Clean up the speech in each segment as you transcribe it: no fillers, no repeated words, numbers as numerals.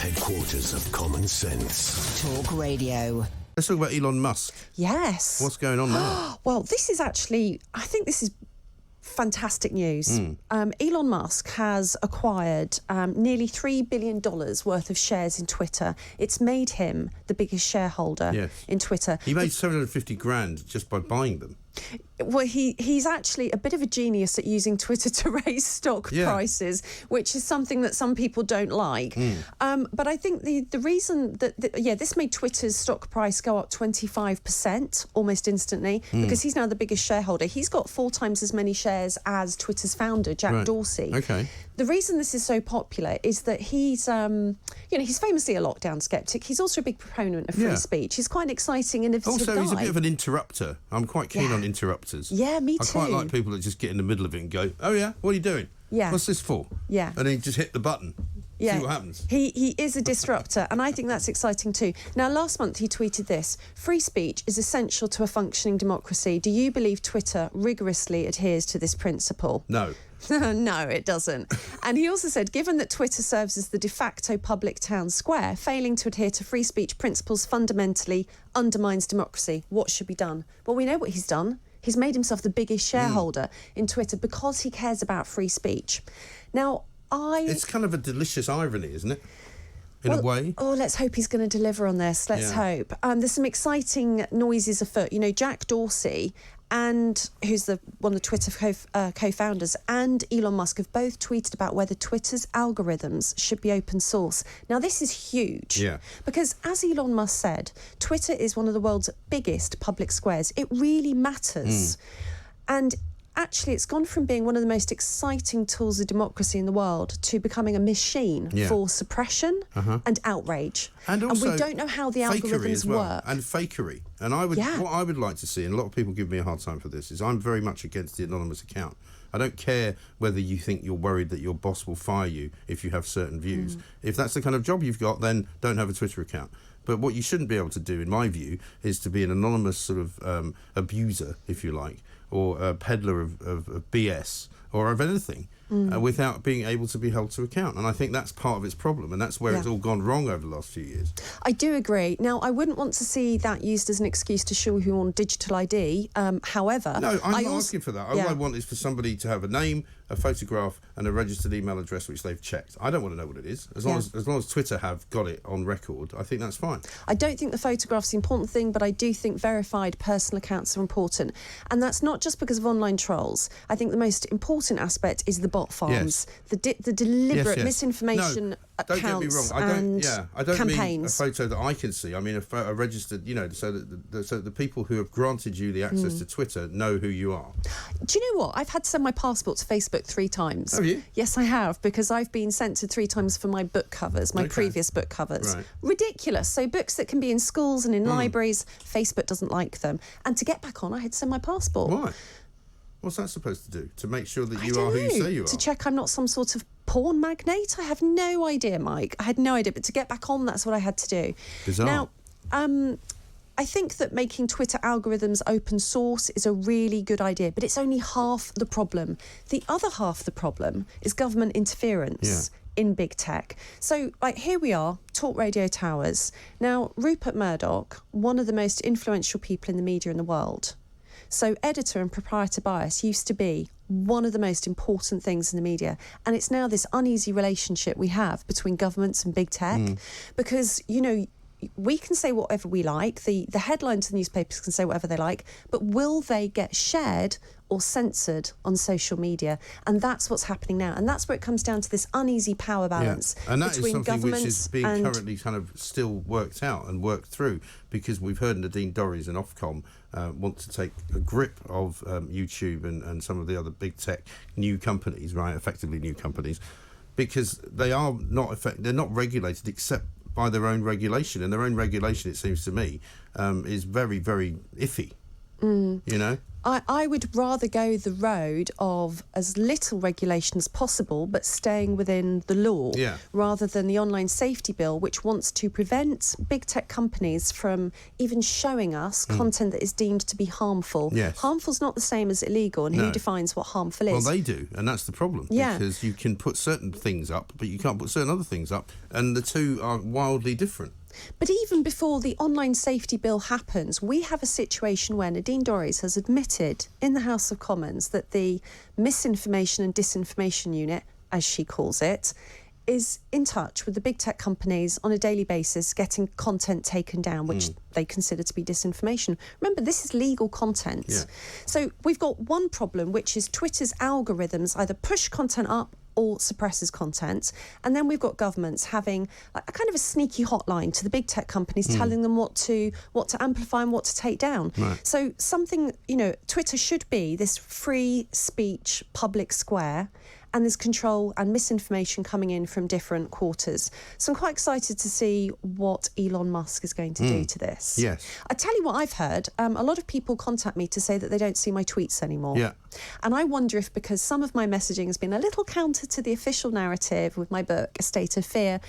headquarters of common sense. Talk Radio. Let's talk about Elon Musk. Yes. What's going on now? Well, this is actually, I think this is fantastic news. Elon Musk has acquired nearly $3 billion worth of shares in Twitter. It's made him the biggest shareholder in Twitter. He made 750 grand just by buying them. Well, he's actually a bit of a genius at using Twitter to raise stock prices, which is something that some people don't like. But I think the reason that, this made Twitter's stock price go up 25% almost instantly because he's now the biggest shareholder. He's got 4 times as many shares as Twitter's founder, Jack Dorsey. Okay. The reason this is so popular is that he's famously a lockdown skeptic. He's also a big proponent of free speech. He's quite an exciting, innovative guy. Also, he's a bit of an interrupter. I'm quite keen on interrupters. Yeah, me too. I quite like people that just get in the middle of it and go, oh yeah, what are you doing? Yeah. What's this for? Yeah. And then just hit the button. Yeah. See what happens. He is a disruptor, and I think that's exciting too. Now, last month he tweeted this: free speech is essential to a functioning democracy. Do you believe Twitter rigorously adheres to this principle? No. No, it doesn't. And he also said, given that Twitter serves as the de facto public town square, failing to adhere to free speech principles fundamentally undermines democracy. What should be done? Well, we know what he's done. He's made himself the biggest shareholder in Twitter because he cares about free speech. Now, It's kind of a delicious irony, isn't it? In a way. Oh, let's hope he's going to deliver on this. Let's hope. There's some exciting noises afoot. You know, Jack Dorsey, who's one of the Twitter co-founders, and Elon Musk have both tweeted about whether Twitter's algorithms should be open source. Now, this is huge. Yeah. Because, as Elon Musk said, Twitter is one of the world's biggest public squares. It really matters. And actually, it's gone from being one of the most exciting tools of democracy in the world to becoming a machine for suppression and outrage. And also we don't know how the algorithms work. And fakery. And what I would like to see, and a lot of people give me a hard time for this, is I'm very much against the anonymous account. I don't care whether you think you're worried that your boss will fire you if you have certain views. If that's the kind of job you've got, then don't have a Twitter account. But what you shouldn't be able to do, in my view, is to be an anonymous sort of abuser, if you like, or a peddler of BS or of anything without being able to be held to account. And I think that's part of its problem, and that's where it's all gone wrong over the last few years. I do agree. Now, I wouldn't want to see that used as an excuse to shoehorn digital ID. However... No, I'm not asking for that. All I want is for somebody to have a name, a photograph and a registered email address which they've checked. I don't want to know what it is. As long as Twitter have got it on record, I think that's fine. I don't think the photograph's the important thing, but I do think verified personal accounts are important. And that's not just because of online trolls. I think the most important aspect is the bot farms, the deliberate misinformation accounts. Don't get me wrong. I don't campaigns. mean a photo that I can see. I mean a registered, so that the people who have granted you the access to Twitter know who you are. Do you know what? I've had to send my passport to Facebook 3 times. Have you? Yes, I have, because I've been censored 3 times for my book covers, my previous book covers. Right. Ridiculous. So books that can be in schools and in libraries, Facebook doesn't like them. And to get back on, I had to send my passport. Why? What's that supposed to do? To make sure that you are who you say you are? To check I'm not some sort of porn magnate? I have no idea, Mike. I had no idea. But to get back on, that's what I had to do. Bizarre. Now, I think that making Twitter algorithms open source is a really good idea, but it's only half the problem. The other half the problem is government interference in big tech. So, here we are, Talk Radio Towers. Now, Rupert Murdoch, one of the most influential people in the media in the world. So editor and proprietor bias used to be one of the most important things in the media. And it's now this uneasy relationship we have between governments and big tech. Because, we can say whatever we like. The headlines of the newspapers can say whatever they like. But will they get shared or censored on social media? And that's what's happening now. And that's where it comes down to this uneasy power balance and that between is something governments which is being currently kind of still worked out and worked through, because we've heard Nadine Dorries and Ofcom want to take a grip of YouTube and some of the other big tech new companies, right? Effectively new companies, because they are they're not regulated except by their own regulation, and their own regulation, it seems to me, is very, very iffy. I would rather go the road of as little regulation as possible, but staying within the law, rather than the online safety bill, which wants to prevent big tech companies from even showing us content that is deemed to be harmful. Yes. Harmful's not the same as illegal, and who defines what harmful is? Well, they do, and that's the problem. Yeah. Because you can put certain things up, but you can't put certain other things up, and the two are wildly different. But even before the online safety bill happens, we have a situation where Nadine Dorries has admitted in the House of Commons that the misinformation and disinformation unit, as she calls it, is in touch with the big tech companies on a daily basis, getting content taken down, which they consider to be disinformation. Remember, this is legal content. Yeah. So we've got one problem, which is Twitter's algorithms either push content up or suppresses content, and then we've got governments having a kind of a sneaky hotline to the big tech companies, telling them what to amplify and what to take down. Right. So something, Twitter should be this free speech public square, and there's control and misinformation coming in from different quarters. So I'm quite excited to see what Elon Musk is going to do to this. Yes. I tell you what I've heard, a lot of people contact me to say that they don't see my tweets anymore. Yeah. And I wonder if, because some of my messaging has been a little counter to the official narrative with my book, A State of Fear,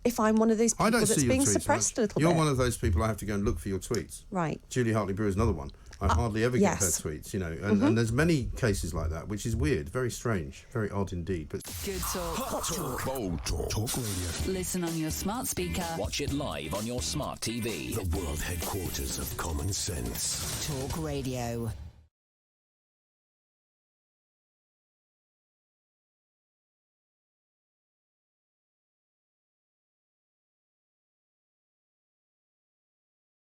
if I'm one of those people that's being suppressed a little bit. You're one of those people I have to go and look for your tweets. Right. Julie Hartley-Brewer is another one. I hardly ever get her tweets, and there's many cases like that, which is weird, very strange, very odd indeed. But Good talk. Hot talk. Bold talk. Talk radio. Listen on your smart speaker. Watch it live on your smart TV. The world headquarters of common sense. Talk Radio.